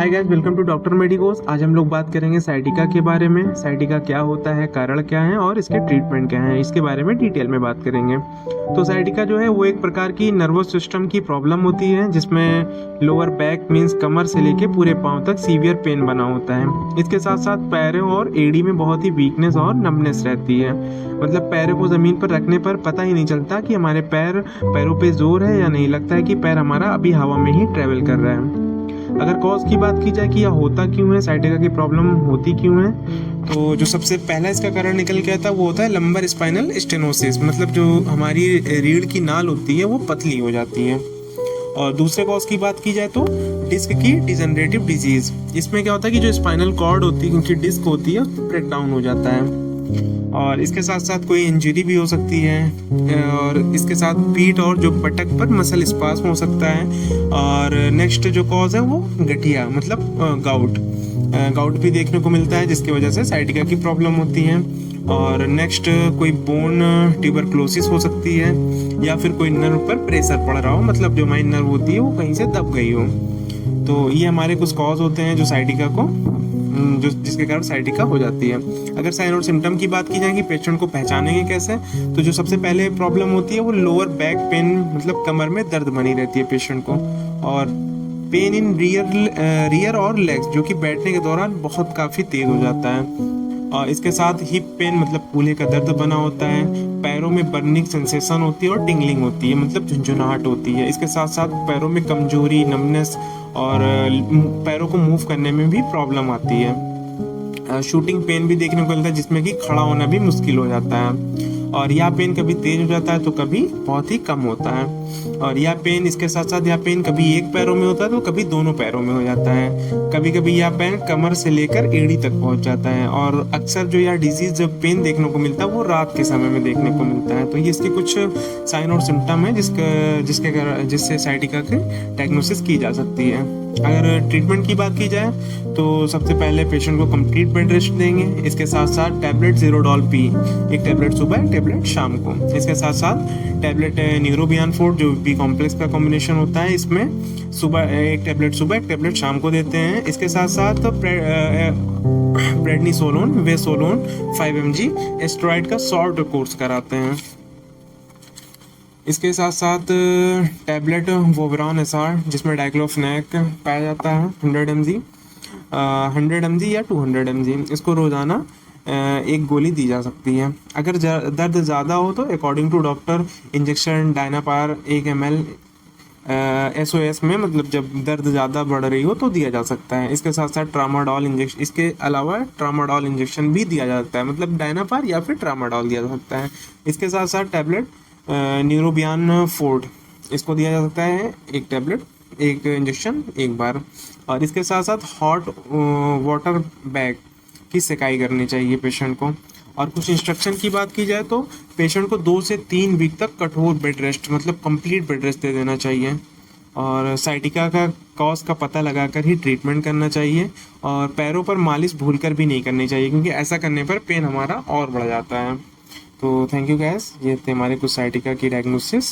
Hi guys, welcome to Doctor Medicos. आज हम लोग बात करेंगे साइटिका के बारे में। साइटिका क्या होता है, कारण क्या है और इसके ट्रीटमेंट क्या है, इसके बारे में डिटेल में बात करेंगे। तो साइटिका जो है वो एक प्रकार की नर्वस सिस्टम की प्रॉब्लम होती है जिसमें लोअर बैक मीन्स कमर से लेके पूरे पाँव तक सीवियर पेन बना होता है। इसके साथ साथ पैरों और एड़ी में बहुत ही वीकनेस और नमनेस रहती है। मतलब पैरों को ज़मीन पर रखने पर पता ही नहीं चलता कि हमारे पैरों पे जोर है या नहीं, लगता है कि पैर हमारा अभी हवा में ही ट्रेवल कर रहा है। अगर कॉज की बात की जाए कि यह होता क्यों है, साइटिका की प्रॉब्लम होती क्यों है, तो जो सबसे पहला इसका कारण निकल के आता है वो होता है लंबर स्पाइनल स्टेनोसिस। मतलब जो हमारी रीढ़ की नाल होती है वो पतली हो जाती है। और दूसरे कॉज की बात की जाए तो डिस्क की डिजनरेटिव डिजीज। इसमें क्या होता है कि जो स्पाइनल कॉर्ड होती है, क्योंकि डिस्क होती है, ब्रेक डाउन हो जाता है। और इसके साथ साथ कोई इंजरी भी हो सकती है। और इसके साथ पीठ और जो पटक पर मसल स्पास्म हो सकता है। और नेक्स्ट जो कॉज है वो गठिया मतलब गाउट भी देखने को मिलता है, जिसकी वजह से साइटिका की प्रॉब्लम होती है। और नेक्स्ट कोई बोन ट्यूबरक्लोसिस हो सकती है, या फिर कोई नर्व पर प्रेशर पड़ रहा हो, मतलब जो माइन नर्व होती है वो कहीं से दब गई हो। तो ये हमारे कुछ कॉज होते हैं जो साइटिका को जिसके कारण साइटिका हो जाती है। अगर साइन और सिम्टम की बात की जाए कि पेशेंट को पहचानेंगे कैसे, तो जो सबसे पहले प्रॉब्लम होती है वो लोअर बैक पेन, मतलब कमर में दर्द बनी रहती है पेशेंट को। और पेन इन रियर और लेग्स, जो कि बैठने के दौरान बहुत काफ़ी तेज हो जाता है। और इसके साथ हिप पेन, मतलब कूल्हे का दर्द बना होता है। पैरों में बर्निंग सेंसेशन होती है और टिंगलिंग होती है, मतलब झुंझुनाहट होती है। इसके साथ साथ पैरों में कमजोरी, नमनेस और पैरों को मूव करने में भी प्रॉब्लम आती है। शूटिंग पेन भी देखने को मिलता है, जिसमें कि खड़ा होना भी मुश्किल हो जाता है। और यह पेन कभी तेज हो जाता है तो कभी बहुत ही कम होता है। और यह पेन, इसके साथ साथ यह पेन कभी एक पैरों में होता है तो कभी दोनों पैरों में हो जाता है। कभी कभी यह पेन कमर से लेकर एड़ी तक पहुंच जाता है। और अक्सर जो यह डिजीज जब पेन देखने को मिलता है वो रात के समय में देखने को मिलता है। तो ये इसके कुछ साइन और सिम्टम है जिससे साइटिका की डायग्नोसिस की जा सकती है। अगर ट्रीटमेंट की बात की जाए तो सबसे पहले पेशेंट को कंप्लीट बेड रेस्ट देंगे। इसके साथ साथ टैबलेट ज़ेरोडॉल पी, एक टैबलेट सुबह, एक टैबलेट शाम को। इसके साथ साथ टैबलेट न्यूरोबियान फोर्ट, जो बी कॉम्प्लेक्स का कॉम्बिनेशन होता है, इसमें सुबह एक टैबलेट शाम को देते हैं। इसके साथ साथ प्रेडनिसोलोन, वेसोलोन 5 mg एस्टेरॉइड का शॉर्ट कोर्स कराते हैं। इसके साथ साथ टैबलेट वोवरान एसआर, जिसमें डाइक्लोफेनेक पाया जाता है 100 mg या 200 mg। इसको रोज़ाना एक गोली दी जा सकती है। अगर दर्द ज़्यादा हो तो according to doctor injection Dynapar 1 ml SOS में, मतलब जब दर्द ज़्यादा बढ़ रही हो तो दिया जा सकता है। इसके साथ साथ ट्रामाडॉल इंजेक्शन, इसके अलावा ट्रामाडॉल इंजेक्शन भी दिया जा सकता है, मतलब डायनापार या फिर ट्रामाडॉल दिया जा सकता है। इसके साथ साथ टैबलेट न्यूरोबियान फोर्ट, इसको दिया जा सकता है एक टैबलेट, एक इंजेक्शन एक बार। और इसके साथ साथ हॉट वाटर बैग की सेकाई करनी चाहिए पेशेंट को। और कुछ इंस्ट्रक्शन की बात की जाए तो पेशेंट को 2 से 3 वीक तक कठोर बेड रेस्ट, मतलब कंप्लीट बेड रेस्ट दे देना चाहिए। और साइटिका का कॉज का पता लगाकर ही ट्रीटमेंट करना चाहिए। और पैरों पर मालिश भूलकर भी नहीं करनी चाहिए, क्योंकि ऐसा करने पर पेन हमारा और बढ़ जाता है। तो थैंक यू गैस, ये थे हमारे कुछ साइटिका की डायग्नोसिस।